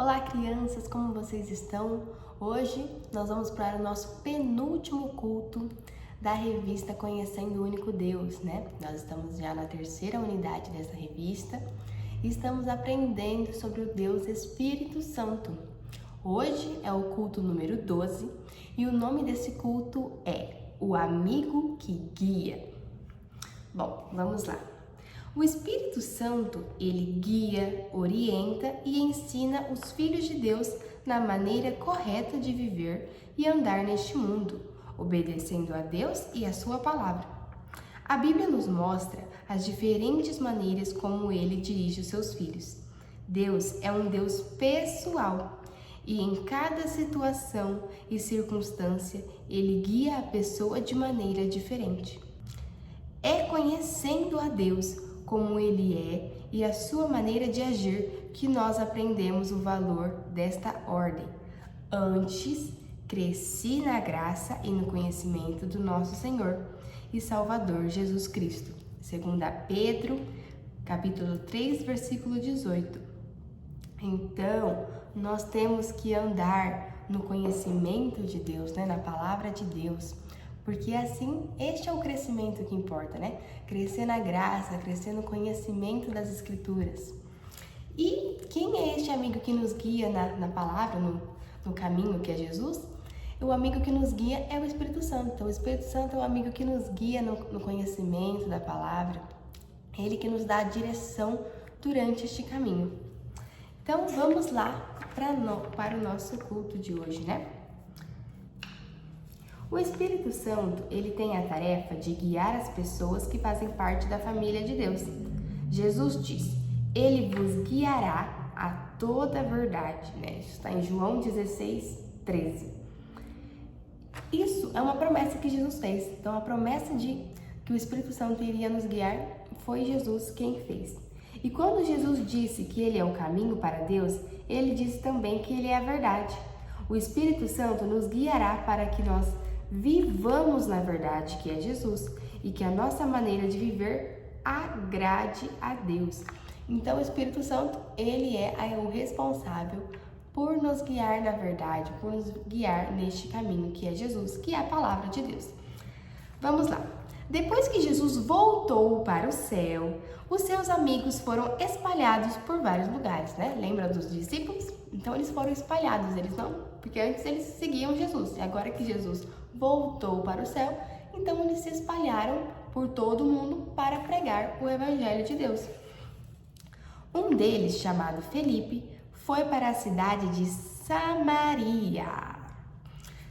Olá, crianças, como vocês estão? Hoje nós vamos para o nosso penúltimo culto da revista Conhecendo o Único Deus, né? Nós estamos já na terceira unidade dessa revista e estamos aprendendo sobre o Deus Espírito Santo. Hoje é o culto número 12 e o nome desse culto é O Amigo que Guia. Bom, vamos lá. O Espírito Santo, ele guia, orienta e ensina os filhos de Deus na maneira correta de viver e andar neste mundo, obedecendo a Deus e a sua palavra. A Bíblia nos mostra as diferentes maneiras como ele dirige os seus filhos. Deus é um Deus pessoal e em cada situação e circunstância ele guia a pessoa de maneira diferente. É conhecendo a Deus como Ele é e a sua maneira de agir que nós aprendemos o valor desta ordem. Antes, cresci na graça e no conhecimento do nosso Senhor e Salvador Jesus Cristo. 2 Pedro, capítulo 3, versículo 18. Então, nós temos que andar no conhecimento de Deus, né? Na palavra de Deus. Porque assim, este é o crescimento que importa, né? Crescer na graça, crescer no conhecimento das Escrituras. E quem é este amigo que nos guia na palavra, no caminho que é Jesus? O amigo que nos guia é o Espírito Santo. Então, o Espírito Santo é o amigo que nos guia no conhecimento da palavra. É ele que nos dá a direção durante este caminho. Então, vamos lá para o nosso culto de hoje, né? O Espírito Santo, ele tem a tarefa de guiar as pessoas que fazem parte da família de Deus. Jesus diz, ele vos guiará a toda a verdade, né? Isso está em João 16, 13. Isso é uma promessa que Jesus fez. Então, a promessa de que o Espírito Santo iria nos guiar foi Jesus quem fez. E quando Jesus disse que ele é o caminho para Deus, ele disse também que ele é a verdade. O Espírito Santo nos guiará para que nós vivamos na verdade que é Jesus e que a nossa maneira de viver agrade a Deus. Então o Espírito Santo, ele é o responsável por nos guiar na verdade, por nos guiar neste caminho que é Jesus, que é a palavra de Deus. Vamos lá. Depois que Jesus voltou para o céu, os seus amigos foram espalhados por vários lugares, né? Lembra dos discípulos? Então eles foram espalhados, porque antes eles seguiam Jesus, e agora que Jesus voltou para o céu, então eles se espalharam por todo o mundo para pregar o Evangelho de Deus. Um deles, chamado Felipe, foi para a cidade de Samaria.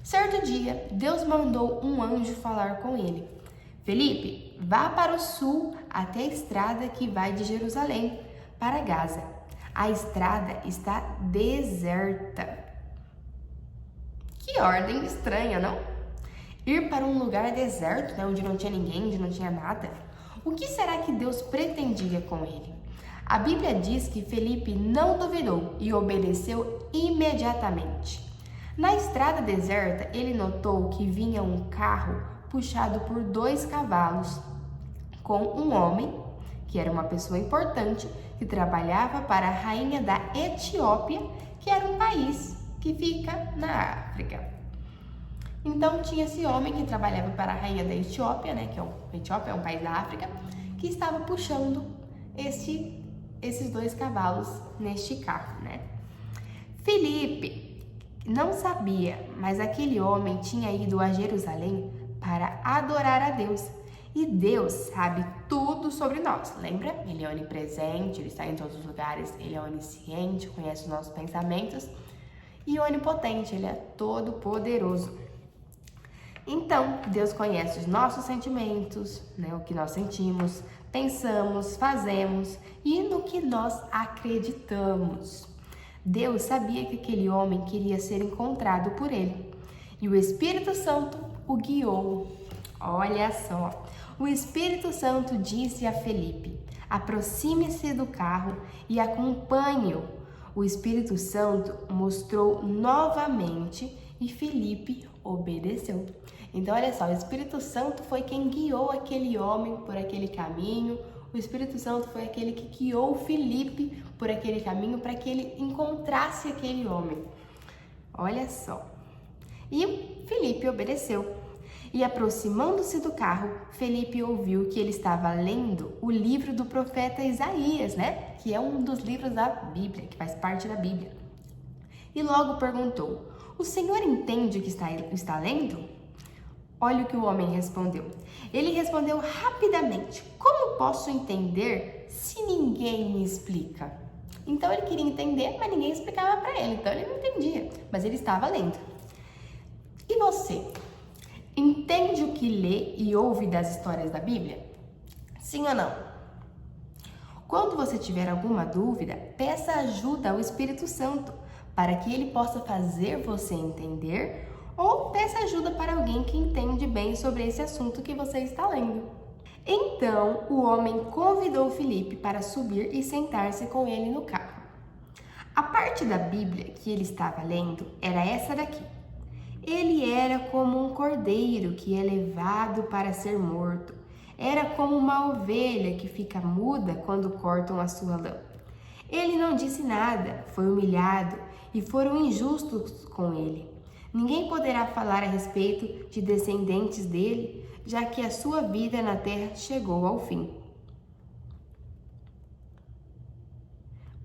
Certo dia, Deus mandou um anjo falar com ele. Felipe, vá para o sul até a estrada que vai de Jerusalém para Gaza. A estrada está deserta. Que ordem estranha, não? Ir para um lugar deserto, né, onde não tinha ninguém, onde não tinha nada. O que será que Deus pretendia com ele? A Bíblia diz que Felipe não duvidou e obedeceu imediatamente. Na estrada deserta, ele notou que vinha um carro puxado por 2 cavalos, com um homem, que era uma pessoa importante, que trabalhava para a rainha da Etiópia, que era um país que fica na África. Então tinha esse homem que trabalhava para a rainha da Etiópia, né, que a Etiópia é um país da África, que estava puxando esses 2 cavalos neste carro, né? Felipe não sabia, mas aquele homem tinha ido a Jerusalém para adorar a Deus. E Deus sabe tudo sobre nós, lembra? Ele é onipresente, ele está em todos os lugares, ele é onisciente, conhece os nossos pensamentos e onipotente, ele é todo poderoso. Então, Deus conhece os nossos sentimentos, né? O que nós sentimos, pensamos, fazemos e no que nós acreditamos. Deus sabia que aquele homem queria ser encontrado por ele e o Espírito Santo o guiou. Olha só, o Espírito Santo disse a Felipe, aproxime-se do carro e acompanhe-o. O Espírito Santo mostrou novamente e Felipe obedeceu. Então, olha só, o Espírito Santo foi quem guiou aquele homem por aquele caminho, O Espírito Santo foi aquele que guiou Felipe por aquele caminho para que ele encontrasse aquele homem. Olha só. E Felipe obedeceu. E aproximando-se do carro, Felipe ouviu que ele estava lendo o livro do profeta Isaías, né? Que é um dos livros da Bíblia, que faz parte da Bíblia. E logo perguntou: o senhor entende o que está lendo? Olha o que o homem respondeu. Ele respondeu rapidamente: como posso entender se ninguém me explica? Então ele queria entender, mas ninguém explicava para ele, então ele não entendia, mas ele estava lendo. E você? Entende o que lê e ouve das histórias da Bíblia? Sim ou não? Quando você tiver alguma dúvida, peça ajuda ao Espírito Santo para que ele possa fazer você entender, ou peça ajuda para alguém que entende bem sobre esse assunto que você está lendo. Então, o homem convidou Felipe para subir e sentar-se com ele no carro. A parte da Bíblia que ele estava lendo era essa daqui. Ele era como um cordeiro que é levado para ser morto. Era como uma ovelha que fica muda quando cortam a sua lã. Ele não disse nada, foi humilhado e foram injustos com ele. Ninguém poderá falar a respeito de descendentes dele, já que a sua vida na terra chegou ao fim.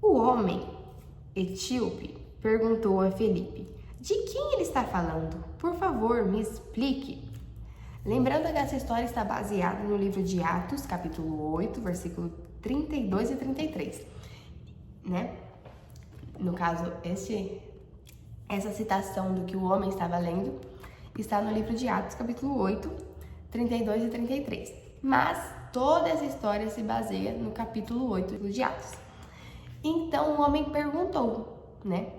O homem etíope perguntou a Felipe: de quem ele está falando? Por favor, me explique. Lembrando que essa história está baseada no livro de Atos, capítulo 8, versículo 32 e 33, né? No caso, essa citação do que o homem estava lendo está no livro de Atos, capítulo 8, 32 e 33. Mas toda essa história se baseia no capítulo 8 de Atos. Então o homem perguntou, né?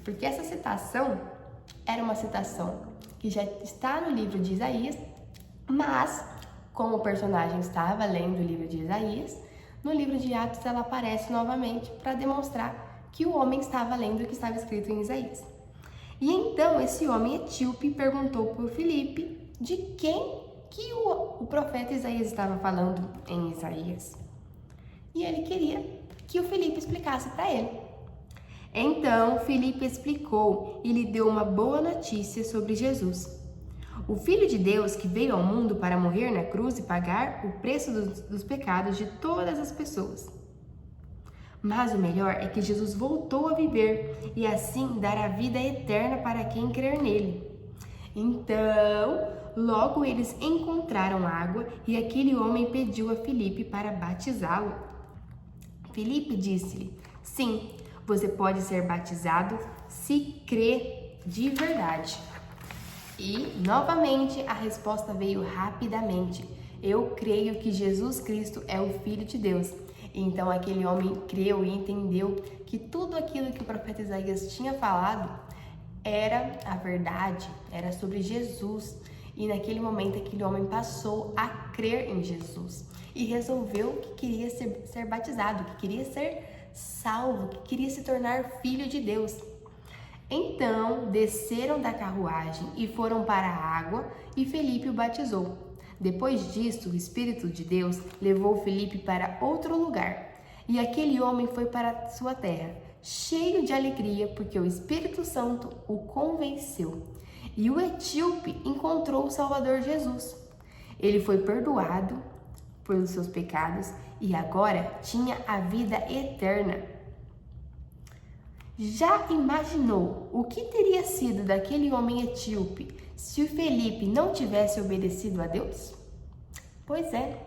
Porque essa citação era uma citação que já está no livro de Isaías, mas como o personagem estava lendo o livro de Isaías, no livro de Atos ela aparece novamente para demonstrar que o homem estava lendo o que estava escrito em Isaías. E então esse homem etíope perguntou por Felipe de quem que o profeta Isaías estava falando em Isaías. E ele queria que o Felipe explicasse para ele. Então Felipe explicou e lhe deu uma boa notícia sobre Jesus, o Filho de Deus que veio ao mundo para morrer na cruz e pagar o preço dos pecados de todas as pessoas. Mas o melhor é que Jesus voltou a viver e assim dar a vida eterna para quem crer nele. Então, logo eles encontraram água e aquele homem pediu a Felipe para batizá-lo. Felipe disse-lhe: sim, você pode ser batizado se crê de verdade. E, novamente, a resposta veio rapidamente: eu creio que Jesus Cristo é o Filho de Deus. Então aquele homem creu e entendeu que tudo aquilo que o profeta Isaías tinha falado era a verdade, era sobre Jesus. E naquele momento aquele homem passou a crer em Jesus e resolveu que queria ser batizado, que queria ser salvo, que queria se tornar filho de Deus. Então desceram da carruagem e foram para a água e Felipe o batizou. Depois disso, o Espírito de Deus levou Felipe para outro lugar e aquele homem foi para sua terra, cheio de alegria porque o Espírito Santo o convenceu. E o etíope encontrou o Salvador Jesus. Ele foi perdoado pelos seus pecados e agora tinha a vida eterna. Já imaginou o que teria sido daquele homem etíope se o Felipe não tivesse obedecido a Deus? Pois é,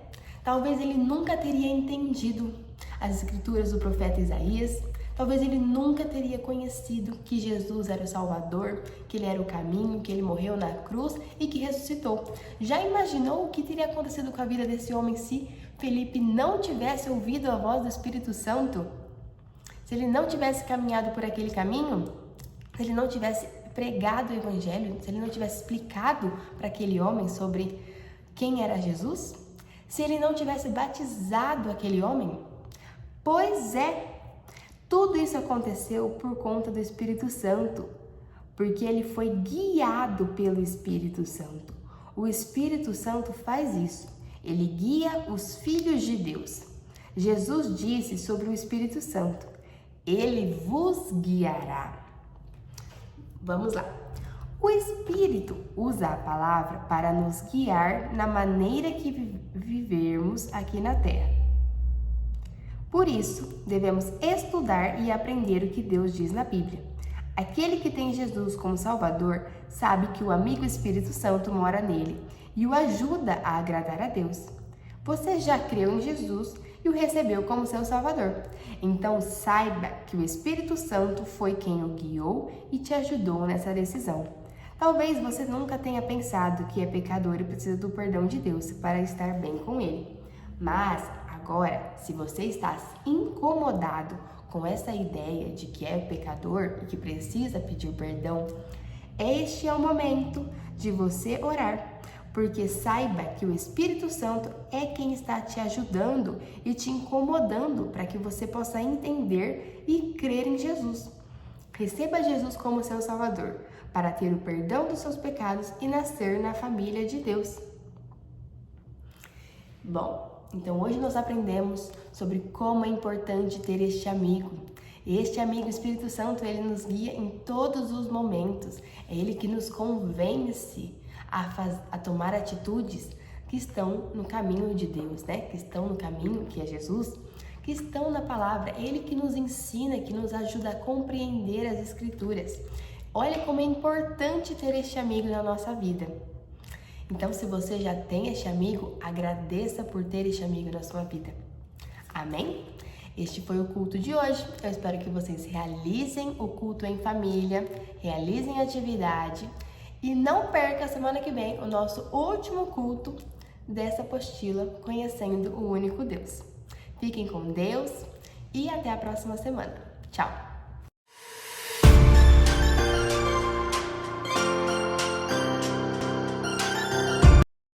talvez ele nunca teria entendido as escrituras do profeta Isaías, talvez ele nunca teria conhecido que Jesus era o Salvador, que ele era o caminho, que ele morreu na cruz e que ressuscitou. Já imaginou o que teria acontecido com a vida desse homem se Felipe não tivesse ouvido a voz do Espírito Santo? Se ele não tivesse caminhado por aquele caminho, se ele não tivesse pregado o Evangelho, se ele não tivesse explicado para aquele homem sobre quem era Jesus, se ele não tivesse batizado aquele homem? Pois é, tudo isso aconteceu por conta do Espírito Santo, porque ele foi guiado pelo Espírito Santo. O Espírito Santo faz isso. Ele guia os filhos de Deus. Jesus disse sobre o Espírito Santo: ele vos guiará. Vamos lá. O Espírito usa a palavra para nos guiar na maneira que vivermos aqui na Terra. Por isso, devemos estudar e aprender o que Deus diz na Bíblia. Aquele que tem Jesus como Salvador sabe que o amigo Espírito Santo mora nele e o ajuda a agradar a Deus. Você já creu em Jesus e o recebeu como seu Salvador. Então saiba que o Espírito Santo foi quem o guiou e te ajudou nessa decisão. Talvez você nunca tenha pensado que é pecador e precisa do perdão de Deus para estar bem com Ele. Mas agora, se você está incomodado com essa ideia de que é pecador e que precisa pedir perdão, este é o momento de você orar, porque saiba que o Espírito Santo é quem está te ajudando e te incomodando para que você possa entender e crer em Jesus. Receba Jesus como seu Salvador, para ter o perdão dos seus pecados e nascer na família de Deus. Bom, então hoje nós aprendemos sobre como é importante ter este amigo. Este amigo Espírito Santo, ele nos guia em todos os momentos. É ele que nos convence a tomar atitudes que estão no caminho de Deus, né? Que estão no caminho que é Jesus, que estão na palavra. É ele que nos ensina, que nos ajuda a compreender as Escrituras. Olha como é importante ter este amigo na nossa vida. Então, se você já tem este amigo, agradeça por ter este amigo na sua vida. Amém? Este foi o culto de hoje. Eu espero que vocês realizem o culto em família, realizem a atividade e não perca semana que vem o nosso último culto dessa apostila, Conhecendo o Único Deus. Fiquem com Deus e até a próxima semana. Tchau!